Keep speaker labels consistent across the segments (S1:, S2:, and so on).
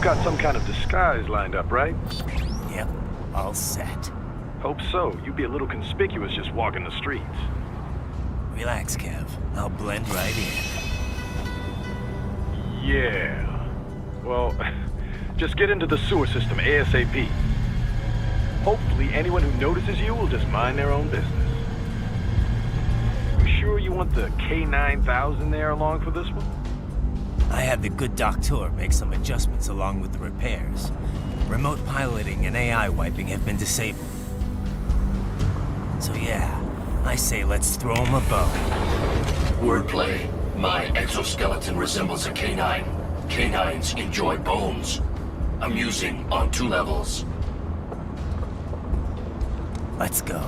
S1: got some kind of disguise lined up, right?
S2: Yep, all set.
S1: Hope so. You'd be a little conspicuous just walking the streets.
S2: Relax, Kev. I'll blend right in.
S1: Yeah. Well, just get into the sewer system ASAP. Hopefully anyone who notices you will just mind their own business. You sure you want the K9000 there along for this one?
S2: I had the good doctor make some adjustments along with the repairs. Remote piloting and AI wiping have been disabled. So yeah, I say let's throw him a bone.
S3: Wordplay. My exoskeleton resembles a canine. Canines enjoy bones. Amusing on 2 levels.
S2: Let's go.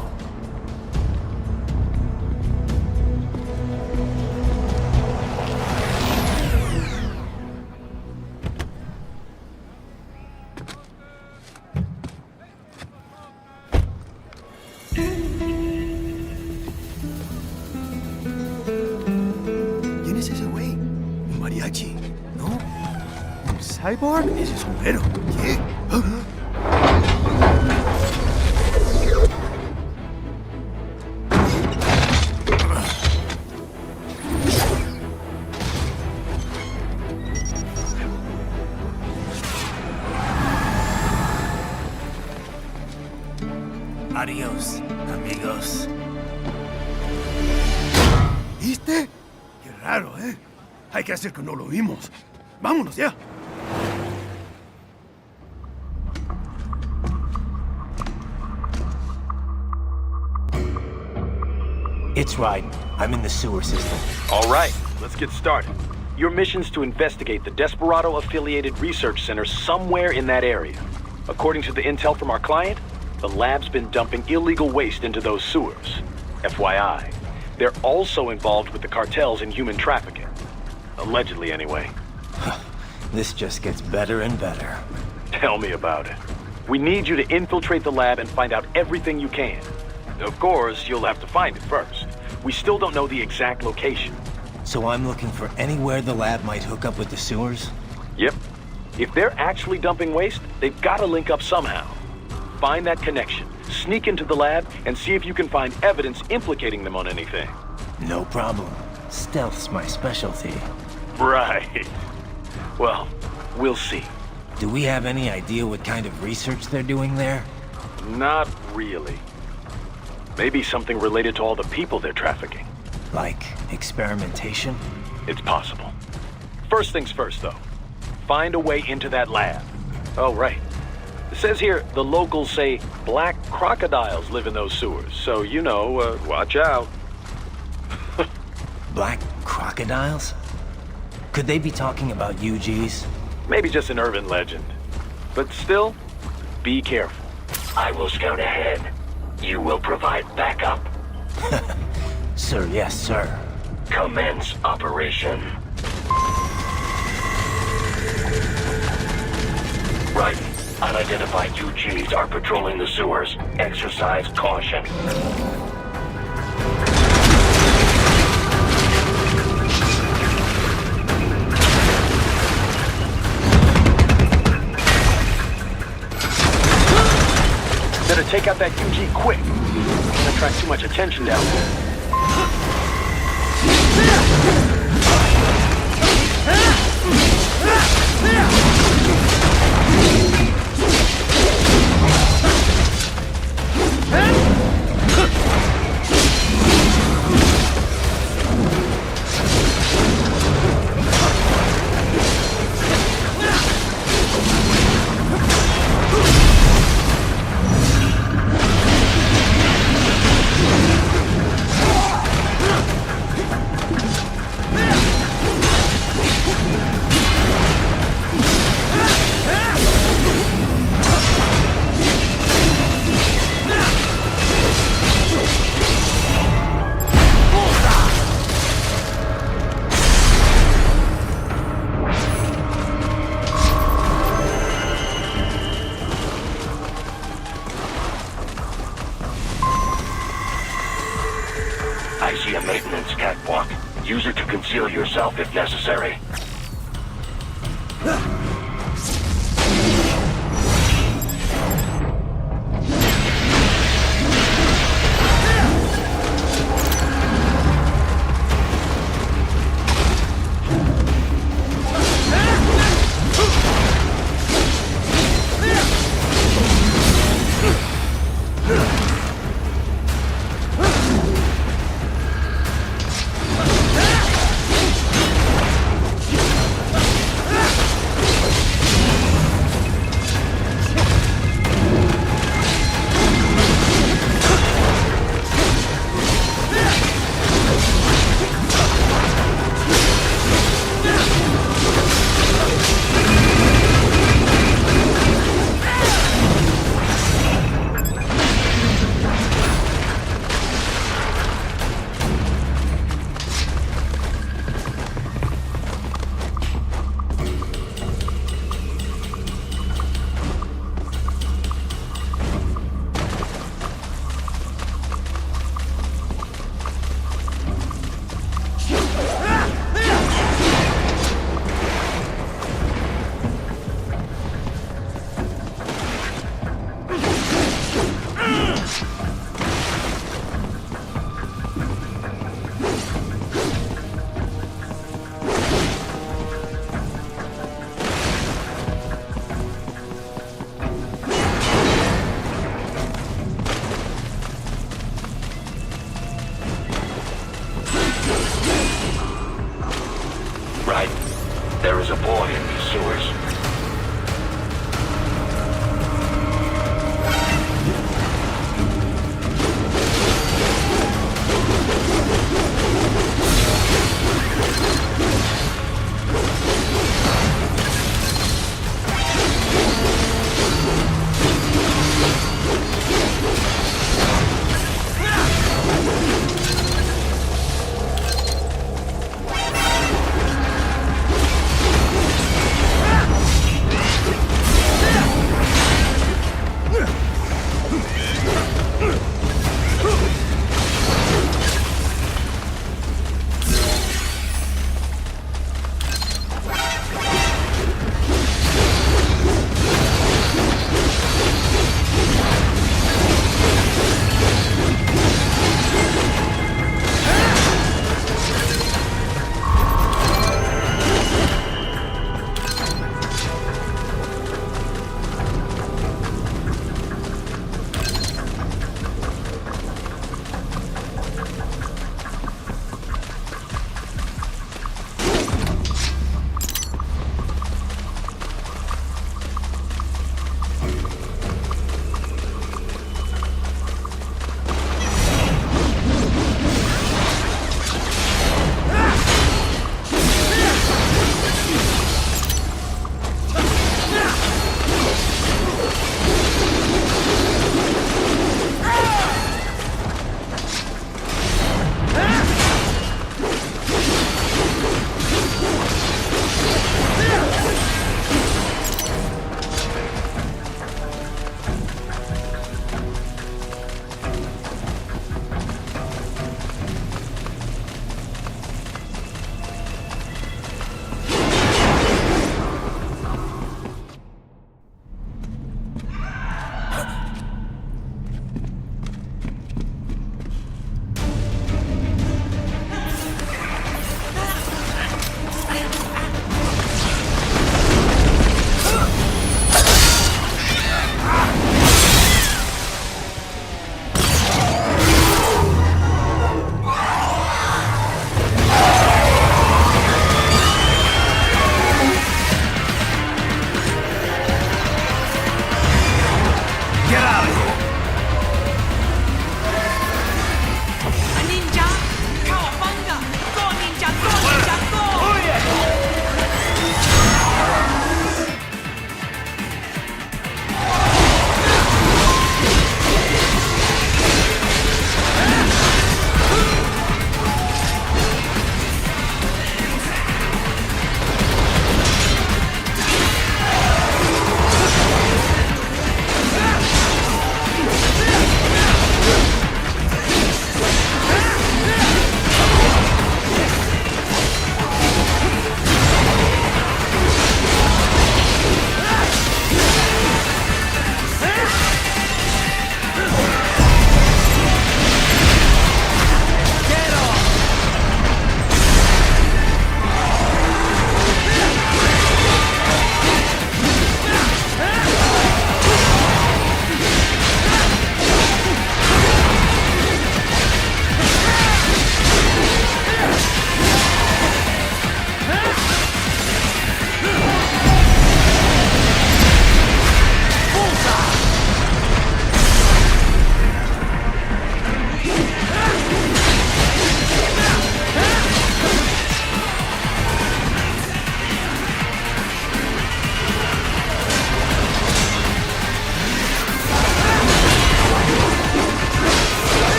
S4: ¿Quién es ese güey? ¿Un mariachi? ¿No? ¿Un cyborg? Ese sombrero. ¿Qué?
S2: Adiós, amigos.
S4: ¿Viste? Qué raro, ¿eh? Hay que hacer que no lo vimos. Vámonos ya.
S2: It's right. I'm in the sewer system.
S1: All right, let's get started. Your mission's to investigate the Desperado-affiliated research center somewhere in that area. According to the intel from our client, the lab's been dumping illegal waste into those sewers. FYI, they're also involved with the cartels in human trafficking. Allegedly, anyway.
S2: This just gets better and better.
S1: Tell me about it. We need you to infiltrate the lab and find out everything you can. Of course, you'll have to find it first. We still don't know the exact location.
S2: So I'm looking for anywhere the lab might hook up with the sewers?
S1: Yep. If they're actually dumping waste, they've got to link up somehow. Find that connection, sneak into the lab, and see if you can find evidence implicating them on anything.
S2: No problem. Stealth's my specialty.
S1: Right. Well, we'll see.
S2: Do we have any idea what kind of research they're doing there?
S1: Not really. Maybe something related to all the people they're trafficking.
S2: Like experimentation?
S1: It's possible. First things first, though. Find a way into that lab. Oh, right. It says here the locals say black crocodiles live in those sewers, so you know, watch out.
S2: Black crocodiles? Could they be talking about UGs?
S1: Maybe just an urban legend. But still, be careful.
S3: I will scout ahead. You will provide backup.
S2: Sir, yes, sir.
S3: Commence operation. Right. Unidentified UGs are patrolling the sewers. Exercise caution.
S1: Better take out that UG quick. Don't attract too much attention down there.
S3: I see a maintenance catwalk. Use it to conceal yourself if necessary.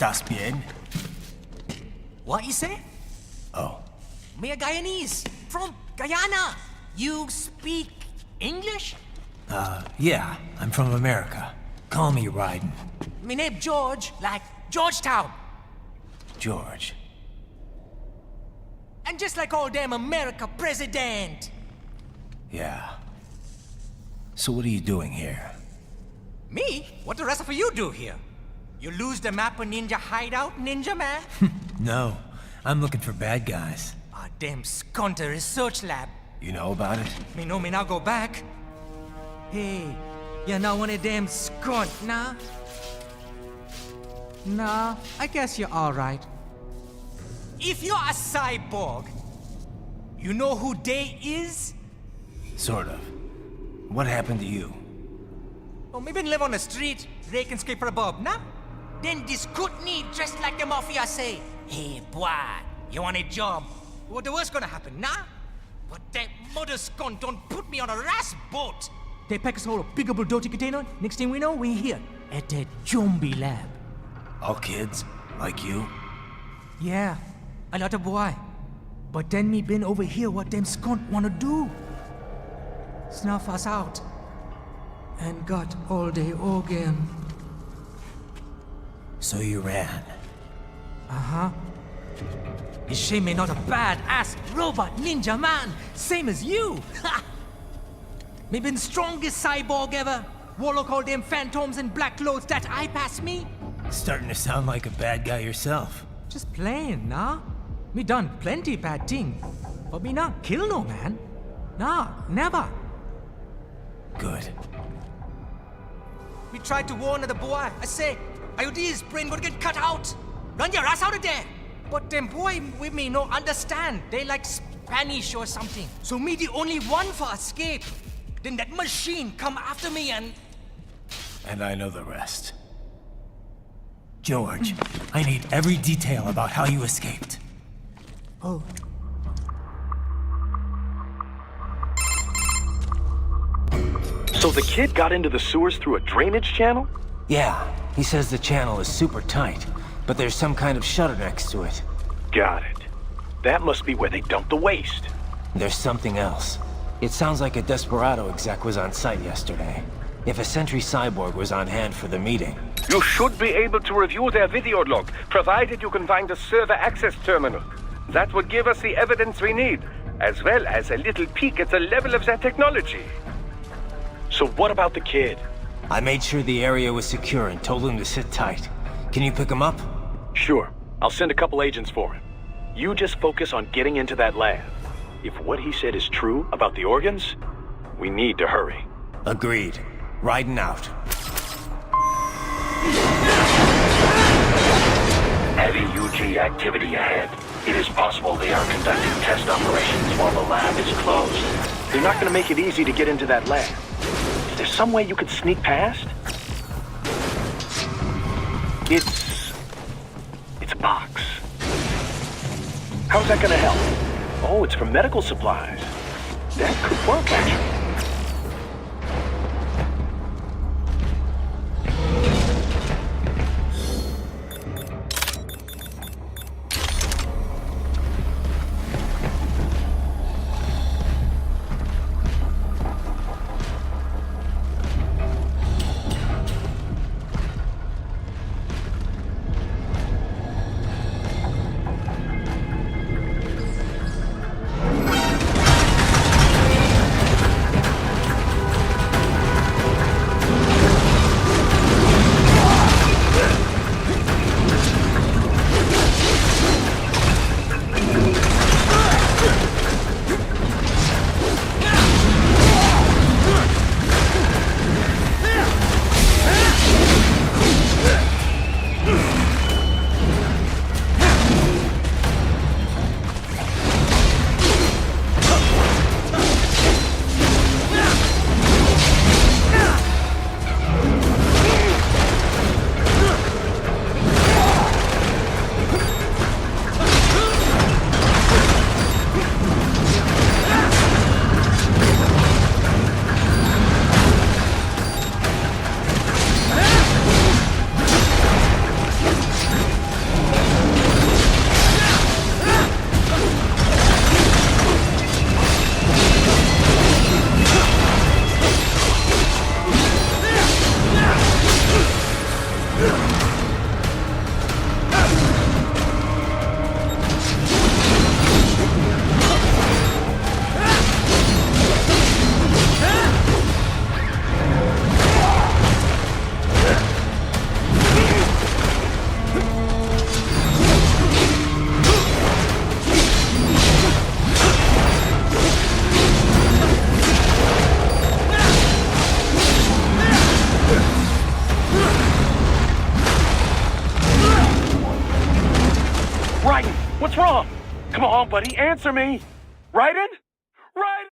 S2: ¿Estás bien?
S5: What you say?
S2: Oh,
S5: Me a Guyanese from Guyana. You speak English?
S2: yeah, I'm from America. Call me Ryden.
S5: Me name George, like Georgetown.
S2: George.
S5: And just like all damn America president.
S2: Yeah. So what are you doing here?
S5: Me? What the rest of you do here? You lose the map of Ninja hideout, Ninja man?
S2: No, I'm looking for bad guys.
S5: Ah, damn skunter research lab.
S2: You know about it?
S5: Me know me now go back. Hey, you're not one of them skunt, nah? Nah, I guess you're alright. If you're a cyborg, you know who they is?
S2: Sort of. What happened to you?
S5: Oh, me been live on the street, rake and scrape for a bob, nah? Then this good need dressed like the mafia say, hey boy, you want a job? What the worst gonna happen, nah? But that mother skunt don't put me on a ras boat. They pack us all a big old dirty container. Next thing we know, we're here at that zombie lab.
S2: All kids? Like you?
S5: Yeah, a lot of boy. But then me been over here what them skunt wanna do. Snuff us out. And got all day again.
S2: So you ran.
S5: Uh-huh. You shame me not a bad-ass robot ninja man, same as you. Ha! Me been strongest cyborg ever. Warlock all them phantoms in black clothes that eye pass me.
S2: Starting to sound like a bad guy yourself.
S5: Just playing, nah? Me done plenty bad thing. But me not kill no man. Nah, never.
S2: Good.
S5: We tried to warn the boy. I say, IOD's brain gonna get cut out. Run your ass out of there. But them boy with me no understand. They like Spanish or something. So me the only one for escape. Then that machine come after me and...
S2: And I know the rest. George, I need every detail about how you escaped.
S5: Oh.
S1: So the kid got into the sewers through a drainage channel?
S2: Yeah, he says the channel is super tight, but there's some kind of shutter next to it.
S1: Got it. That must be where they dumped the waste.
S2: There's something else. It sounds like a Desperado exec was on site yesterday. If a Sentry Cyborg was on hand for the meeting.
S6: You should be able to review their video log, provided you can find a server access terminal. That would give us the evidence we need, as well as a little peek at the level of their technology.
S1: So what about the kid?
S2: I made sure the area was secure and told him to sit tight. Can you pick him up?
S1: Sure. I'll send a couple agents for him. You just focus on getting into that lab. If what he said is true about the organs, we need to hurry.
S2: Agreed. Riding out.
S3: Heavy UG activity ahead. It is possible they are conducting test operations while the lab is closed.
S1: They're not gonna make it easy to get into that lab. Is there some way you could sneak past? It's a box. How's that gonna help? Oh, it's for medical supplies. That could work, actually. What's wrong? Come on, buddy, answer me. Raiden? Raiden?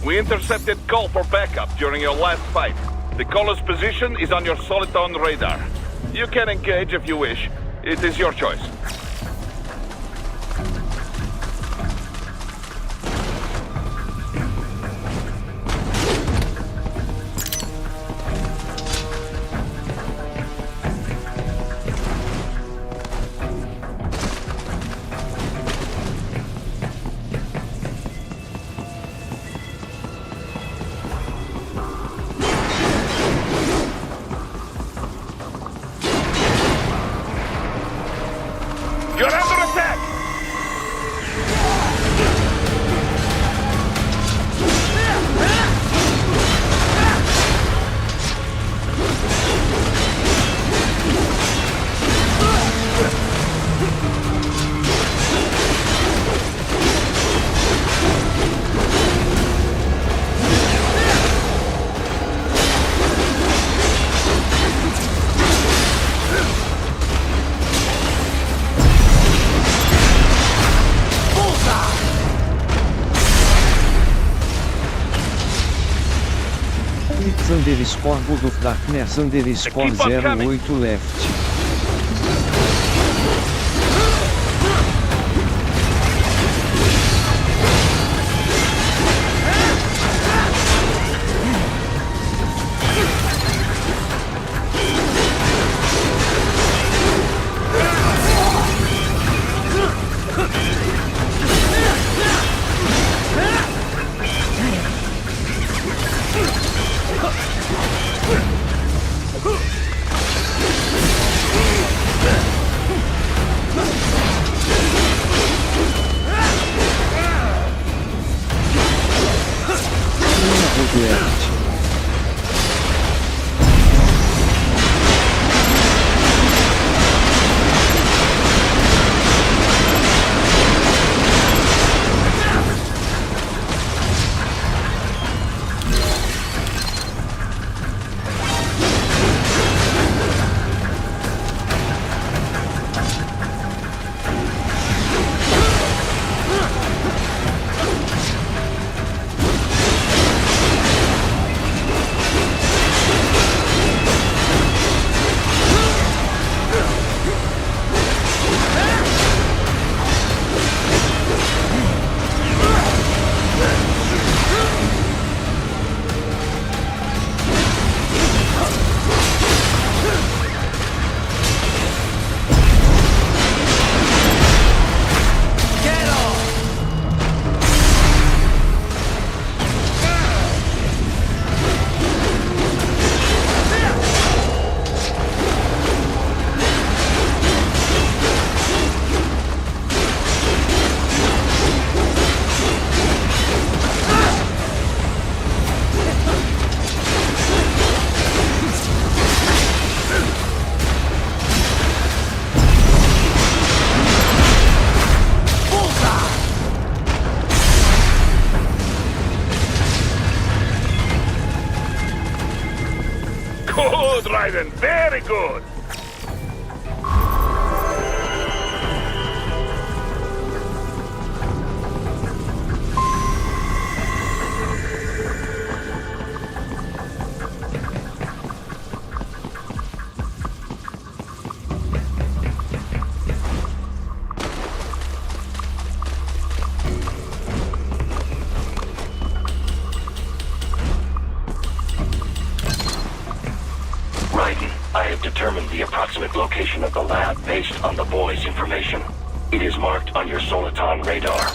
S7: We intercepted call for backup during your last fight. The caller's position is on your Soliton radar. You can engage if you wish. It is your choice. You're under attack!
S8: Underscore Good of Darkness underscore 08 left.
S7: Good, Raiden. Very good.
S3: I have determined the approximate location of the lab based on the boy's information. It is marked on your Soliton radar.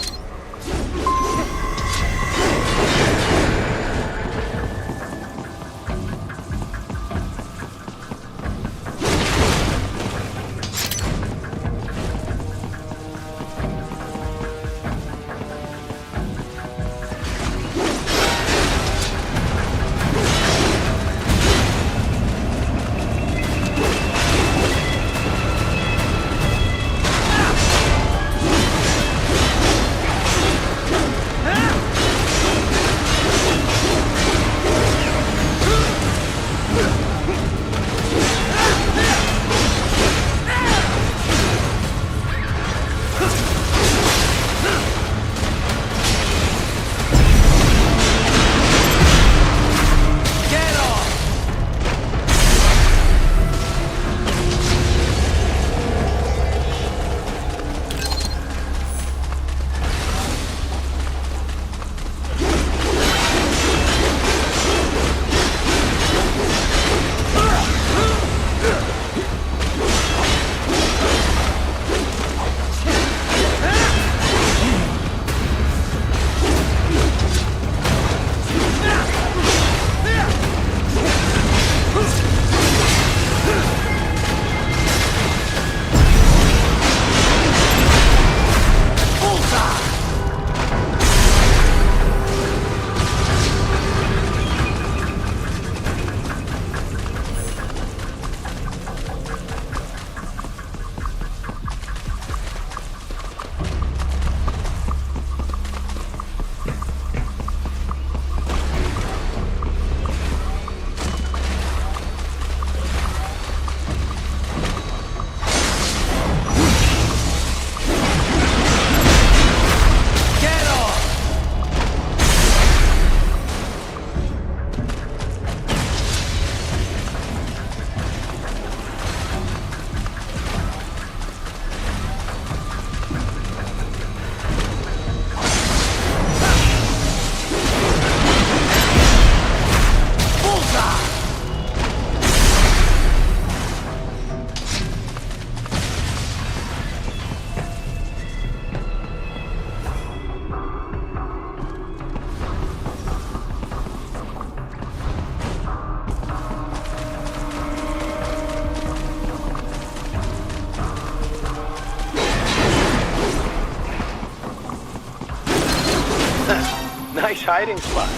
S1: Nice hiding spot.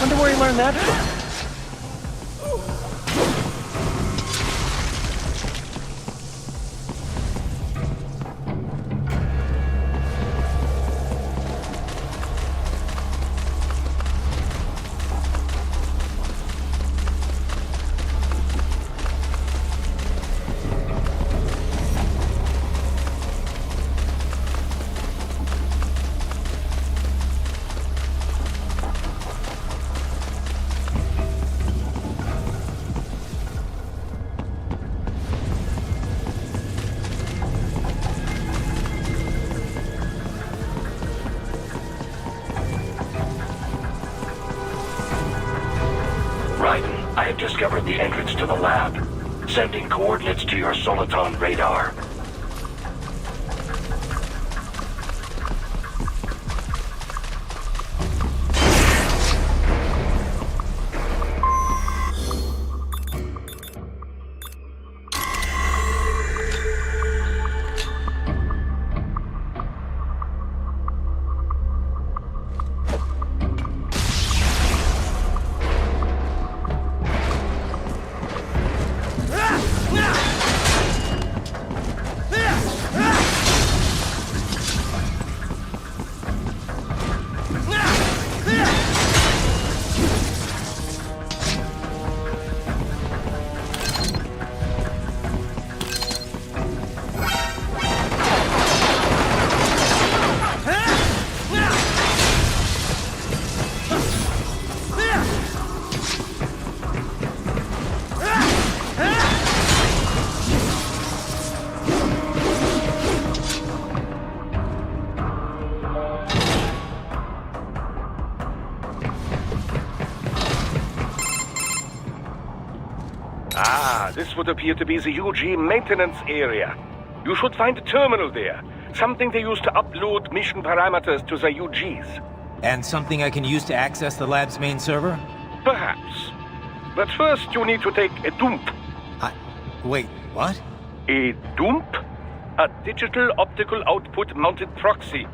S1: Wonder where he learned that from.
S3: I have discovered the entrance to the lab. Sending coordinates to your Soliton radar.
S6: This would appear to be the UG maintenance area. You should find a terminal there. Something they use to upload mission parameters to the UGs.
S2: And something I can use to access the lab's main server?
S6: Perhaps. But first you need to take a dump.
S2: Wait, what?
S6: A dump? A digital optical output mounted proxy.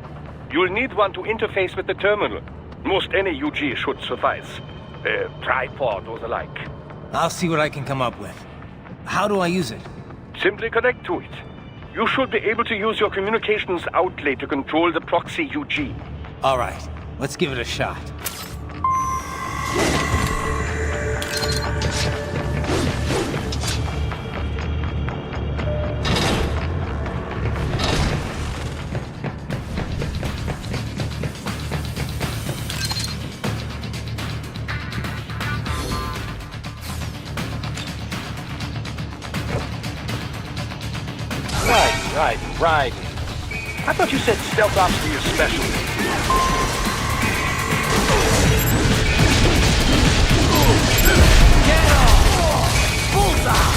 S6: You'll need one to interface with the terminal. Most any UG should suffice. A tripod or the like.
S2: I'll see what I can come up with. How do I use it?
S6: Simply connect to it. You should be able to use your communications outlay to control the proxy UG.
S2: All right, let's give it a shot.
S1: Right. I thought you said stealth ops were your specialty.
S5: Get off! Bullseye!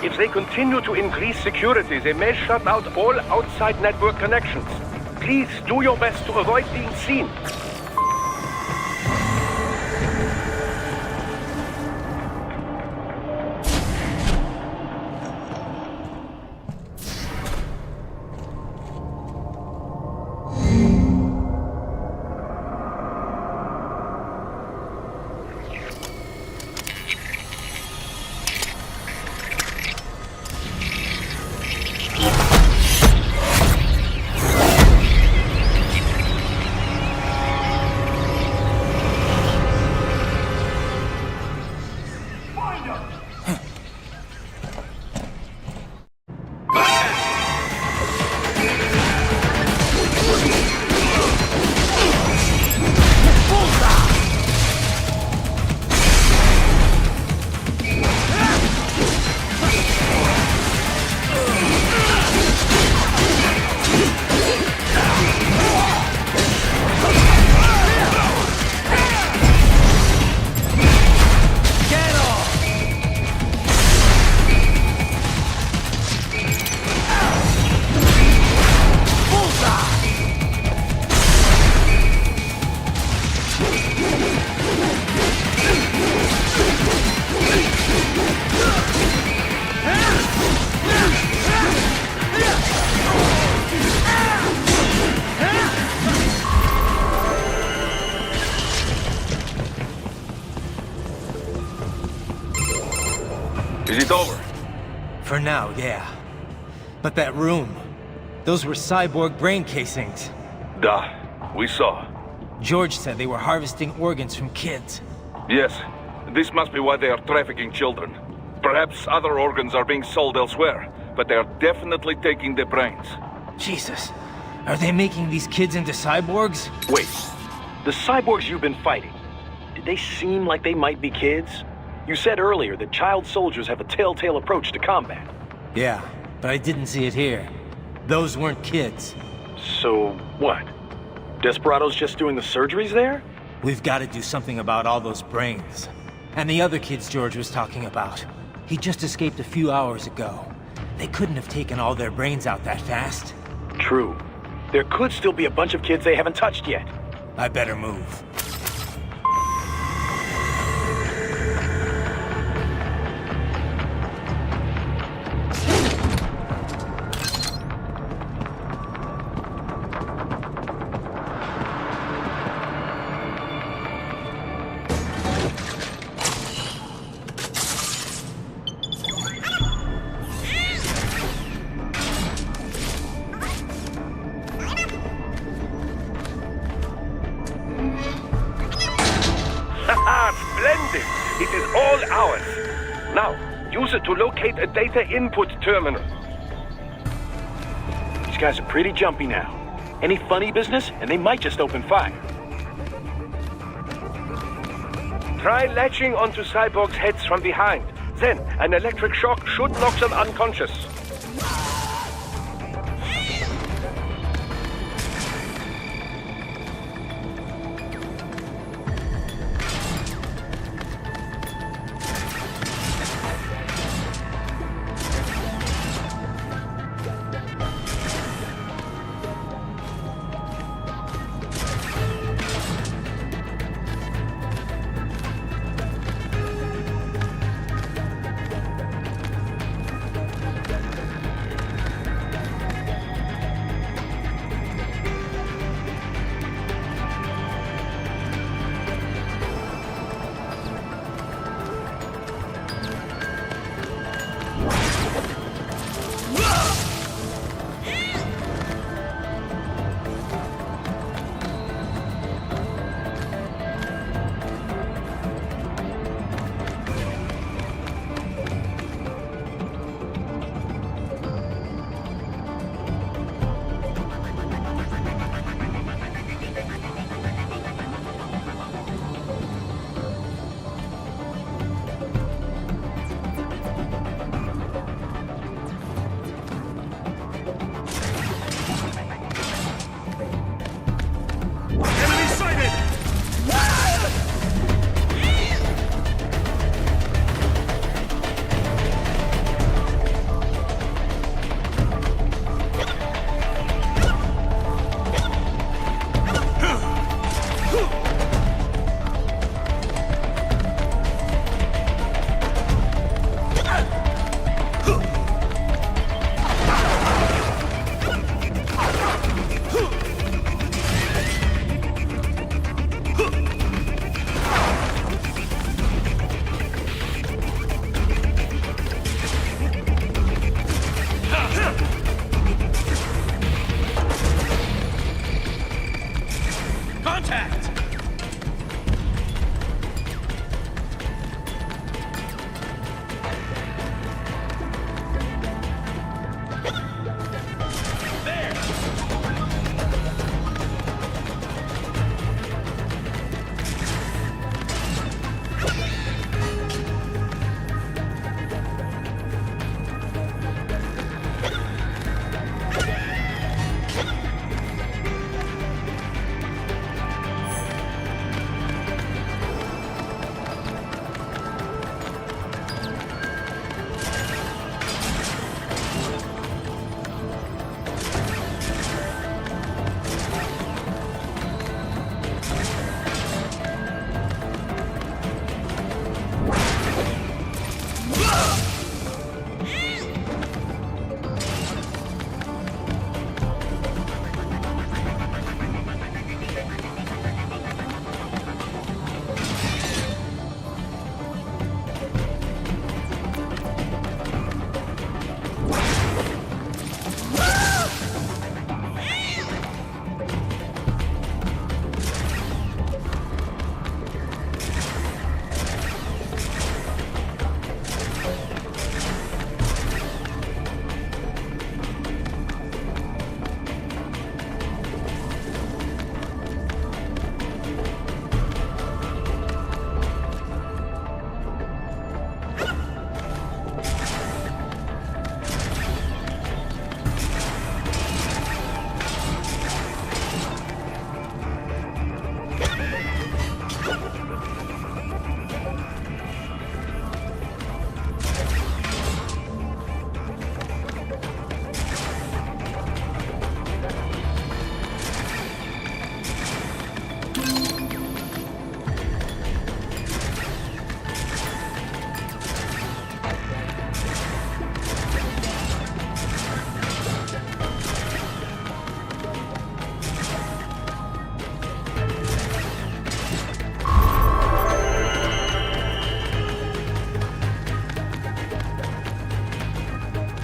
S6: If they continue to increase security, they may shut out all outside network connections. Please do your best to avoid being seen.
S2: For now, yeah. But that room, those were cyborg brain casings.
S6: Duh, we saw.
S2: George said they were harvesting organs from kids.
S6: Yes, this must be why they are trafficking children. Perhaps other organs are being sold elsewhere, but they are definitely taking the brains.
S2: Jesus, are they making these kids into cyborgs?
S1: Wait, the cyborgs you've been fighting, did they seem like they might be kids? You said earlier that child soldiers have a telltale approach to combat.
S2: Yeah, but I didn't see it here. Those weren't kids.
S1: So, what? Desperados just doing the surgeries there?
S2: We've got to do something about all those brains. And the other kids George was talking about. He just escaped a few hours ago. They couldn't have taken all their brains out that fast.
S1: True. There could still be a bunch of kids they haven't touched yet.
S2: I better move.
S6: Splendid! It is all ours. Now, use it to locate a data input terminal.
S1: These guys are pretty jumpy now. Any funny business, and they might just open fire.
S6: Try latching onto cyborgs' heads from behind. Then, an electric shock should knock them unconscious.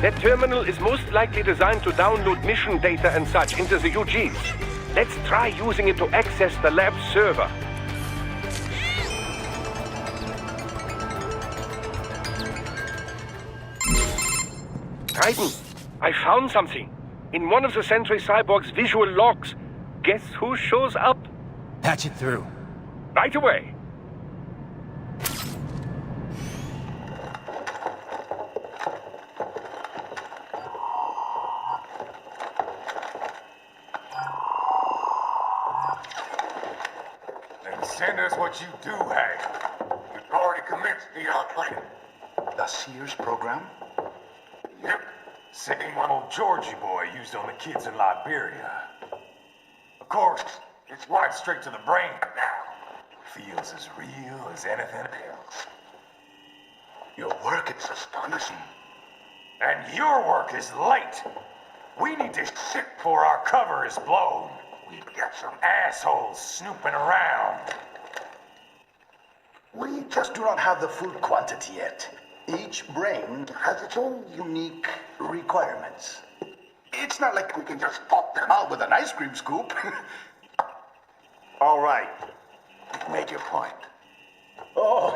S6: That terminal is most likely designed to download mission data and such into the UGs. Let's try using it to access the lab server. Titan, I found something. In one of the Sentry Cyborg's visual logs. Guess who shows up?
S2: Patch it through.
S6: Right away.
S9: Send us what you do have. You've already commenced the plan.
S10: The Sears program?
S9: Yep. Same one old Georgie boy used on the kids in Liberia. Of course, it's right straight to the brain now. Feels as real as anything else.
S10: Your work is astonishing.
S9: And your work is late. We need to shit before our cover is blown. We've got some assholes snooping around.
S10: We just do not have the full quantity yet. Each brain has its own unique requirements. It's not like we can just pop them out with an ice cream scoop.
S9: All right. Make your point.
S10: Oh,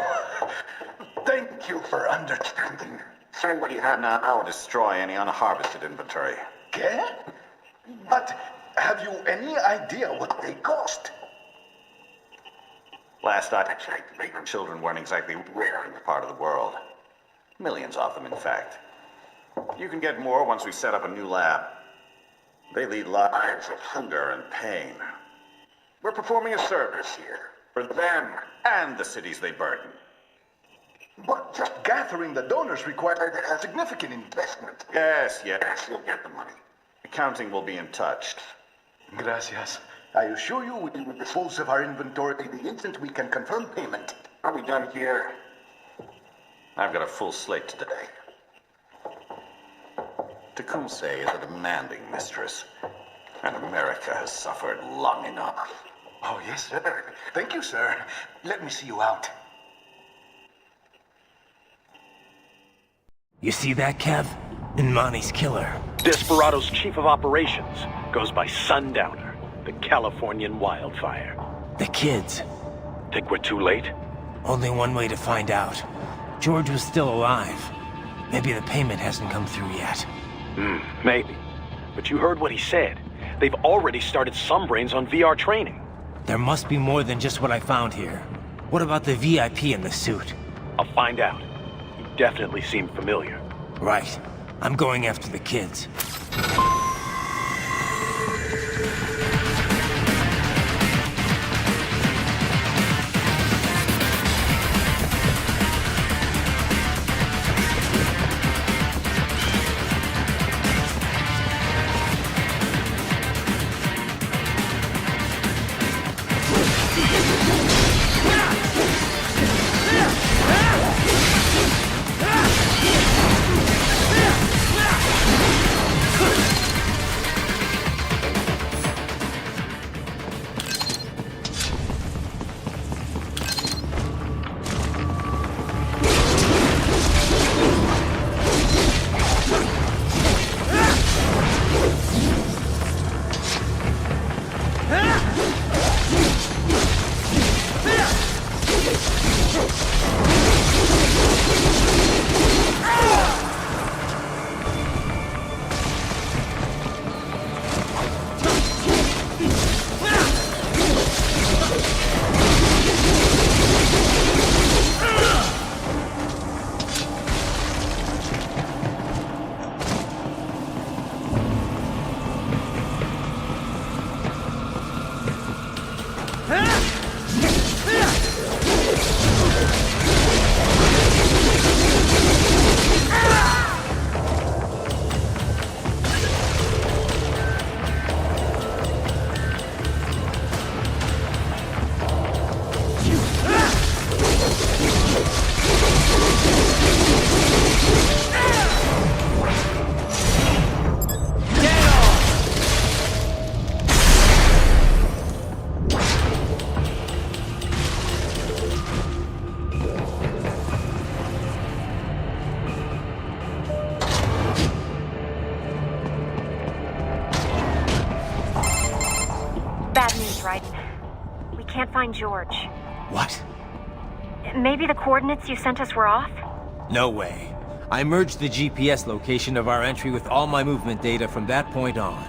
S10: thank you for understanding.
S11: Send what you have now, or destroy any unharvested inventory.
S10: Okay? But have you any idea what they cost?
S11: Last I checked, children weren't exactly rare in this part of the world. Millions of them, in fact. You can get more once we set up a new lab. They lead lives of hunger and pain. We're performing a service here. For them and the cities they burden.
S10: But just gathering the donors required a significant investment.
S11: Yes, you'll get the money. Accounting will be in touch.
S10: Gracias. I assure you we will dispose of our inventory the instant we can confirm payment.
S11: Are we done here? I've got a full slate today. Tecumseh is a demanding mistress, and America has suffered long enough.
S10: Oh, yes, sir. Thank you, sir. Let me see you out.
S2: You see that, Kev? Inmani's killer.
S1: Desperado's chief of operations goes by Sundowner, the Californian wildfire.
S2: The kids.
S1: Think we're too late?
S2: Only one way to find out. George was still alive. Maybe the payment hasn't come through yet.
S1: Maybe. But you heard what he said. They've already started some brains on VR training.
S2: There must be more than just what I found here. What about the VIP in the suit?
S1: I'll find out. He definitely seemed familiar.
S2: Right. I'm going after the kids.
S12: Bad news, Raiden. We can't find George.
S2: What?
S12: Maybe the coordinates you sent us were off?
S2: No way. I merged the GPS location of our entry with all my movement data from that point on.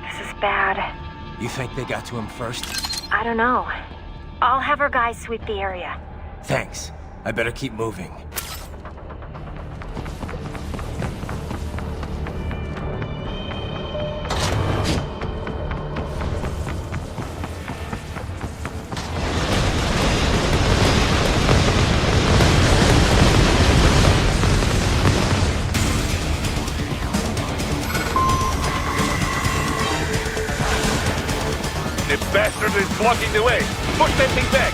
S12: This is bad.
S2: You think they got to him first?
S12: I don't know. I'll have our guys sweep the area.
S2: Thanks. I better keep moving.
S6: The bastard is blocking the way. Push that thing back.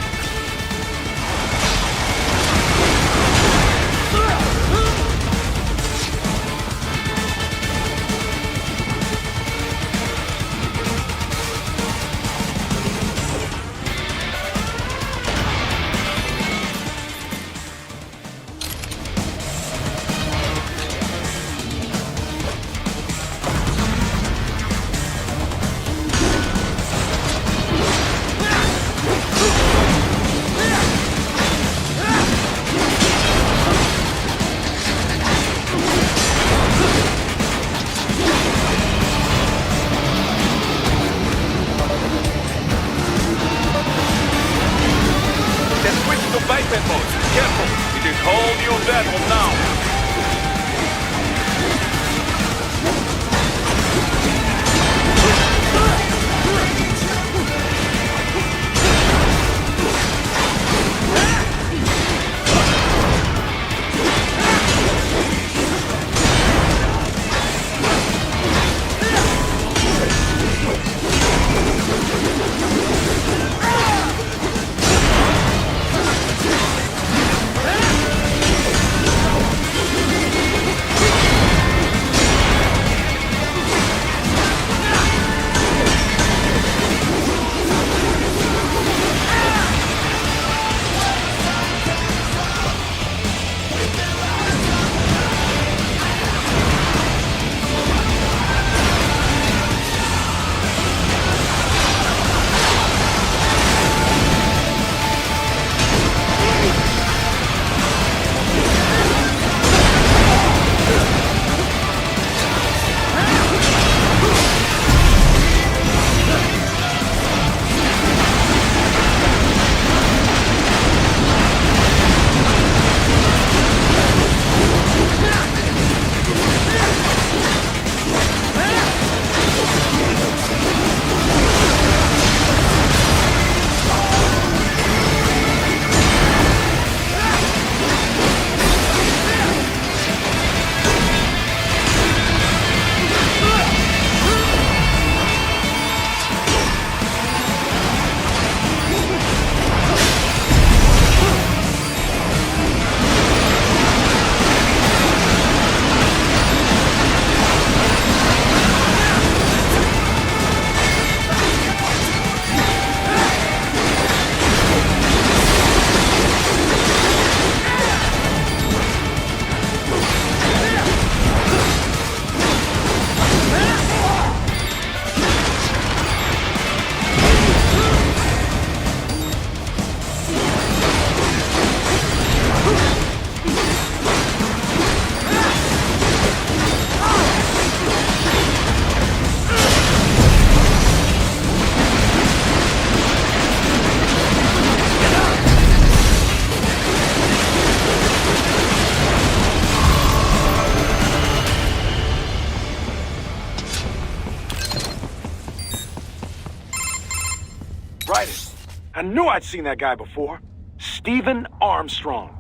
S1: I knew I'd seen that guy before. Stephen Armstrong.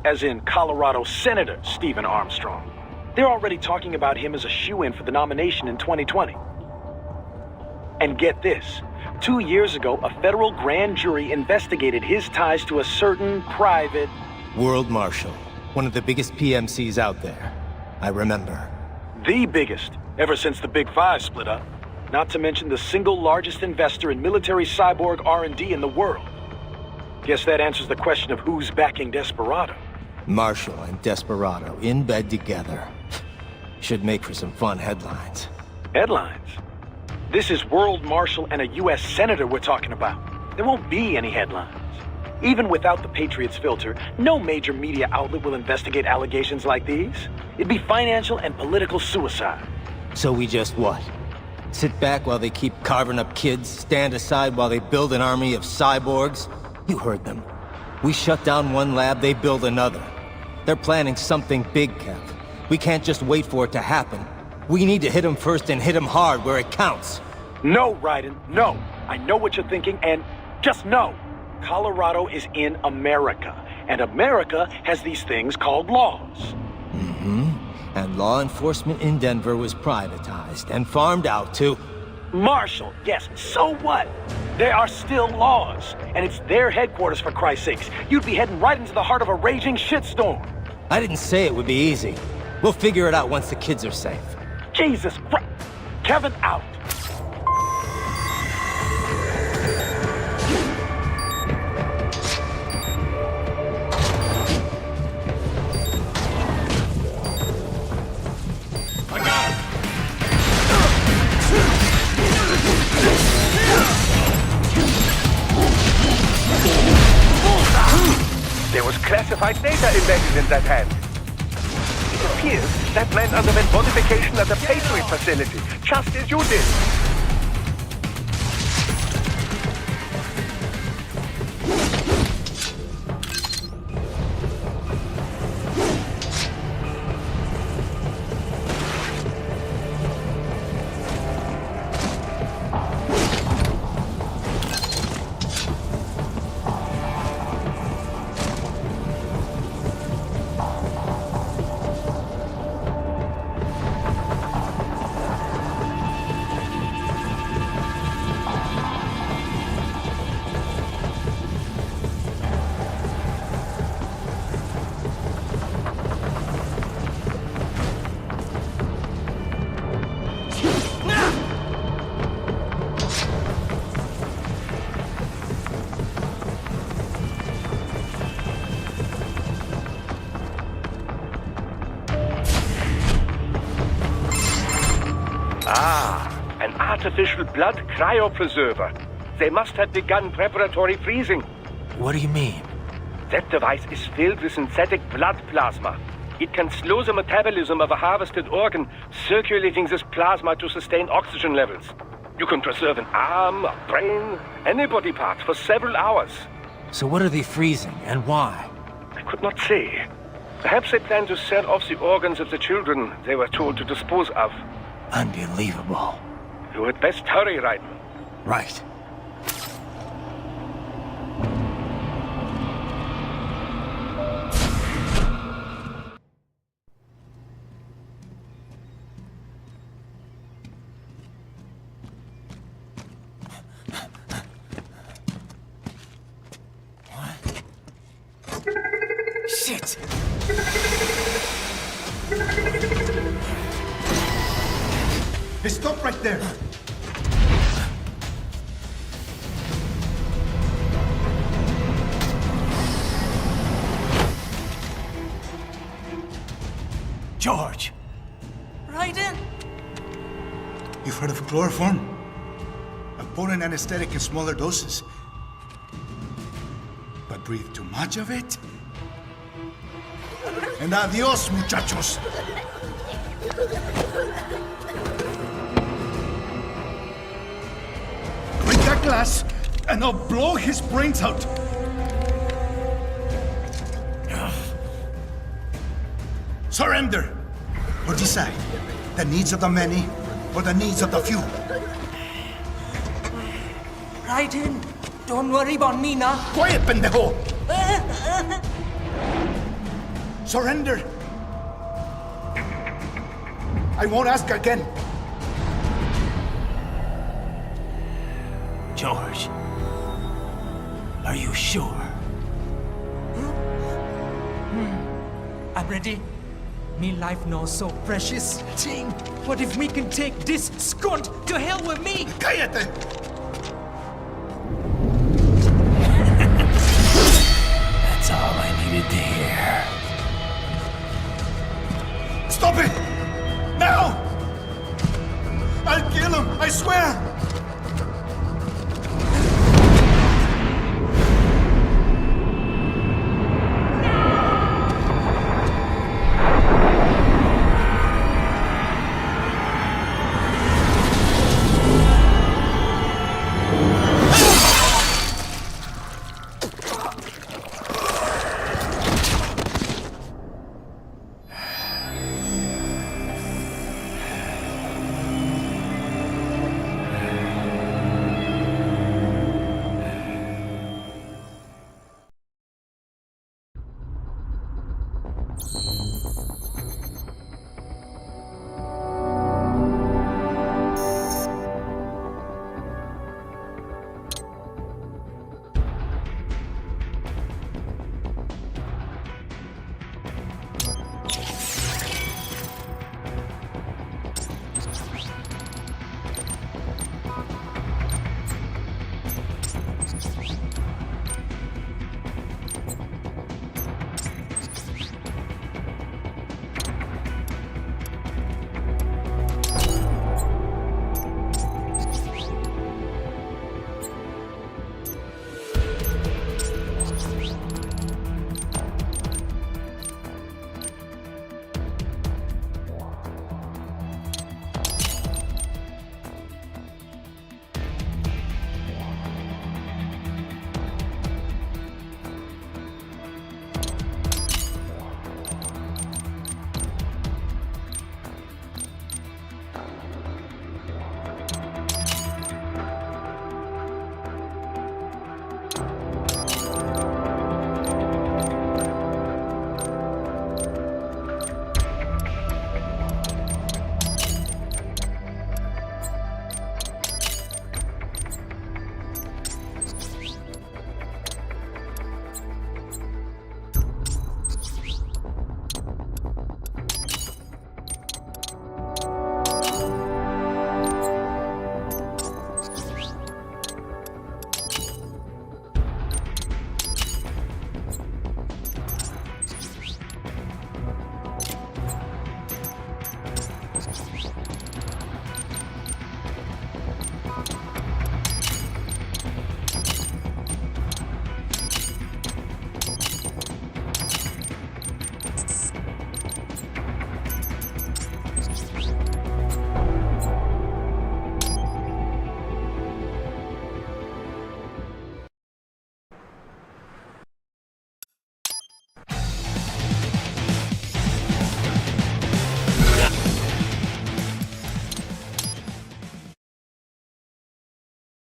S1: As in Colorado Senator Stephen Armstrong. They're already talking about him as a shoo-in for the nomination in 2020. And get this. 2 years ago, a federal grand jury investigated his ties to a certain private...
S2: World Marshal. One of the biggest PMCs out there. I remember.
S1: The biggest, ever since the Big Five split up. Not to mention the single largest investor in military cyborg R&D in the world. Guess that answers the question of who's backing Desperado.
S2: Marshall and Desperado in bed together. Should make for some fun headlines.
S1: Headlines? This is World Marshal and a U.S. Senator we're talking about. There won't be any headlines. Even without the Patriots filter, no major media outlet will investigate allegations like these. It'd be financial and political suicide.
S2: So we just what? Sit back while they keep carving up kids, stand aside while they build an army of cyborgs? You heard them. We shut down one lab, they build another. They're planning something big, Kev. We can't just wait for it to happen. We need to hit them first and hit them hard where it counts.
S1: No, Raiden, no. I know what you're thinking, and just know. Colorado is in America, and America has these things called laws.
S2: Mm-hmm. And law enforcement in Denver was privatized and farmed out to...
S1: Marshall, yes, so what? There are still laws, and it's their headquarters, for Christ's sakes. You'd be heading right into the heart of a raging shitstorm.
S2: I didn't say it would be easy. We'll figure it out once the kids are safe.
S1: Jesus Christ. Kevin out.
S6: There was classified data embedded in that hand. It appears that man underwent modification at the Patriot facility, just as you did. An artificial blood cryopreserver. They must have begun preparatory freezing.
S2: What do you mean?
S6: That device is filled with synthetic blood plasma. It can slow the metabolism of a harvested organ, circulating this plasma to sustain oxygen levels. You can preserve an arm, a brain, any body part for several hours.
S2: So what are they freezing, and why?
S6: I could not say. Perhaps they plan to sell off the organs of the children they were told to dispose of.
S2: Unbelievable.
S6: You had best hurry, Raiden.
S2: Right.
S5: Shit!
S4: Hey, stop right there! George!
S5: Raiden!
S4: You've heard of chloroform? A potent anesthetic in smaller doses. But breathe too much of it? And adios, muchachos! Break that glass, and I'll blow his brains out! Surrender! Or decide, the needs of the many, or the needs of the few.
S5: Raiden, don't worry about me now.
S4: Quiet, pendejo! Surrender! I won't ask again.
S2: George, are you sure?
S5: I'm ready. Me life now so precious. Ting, what if we can take this skunt to hell with me?
S4: Cállate!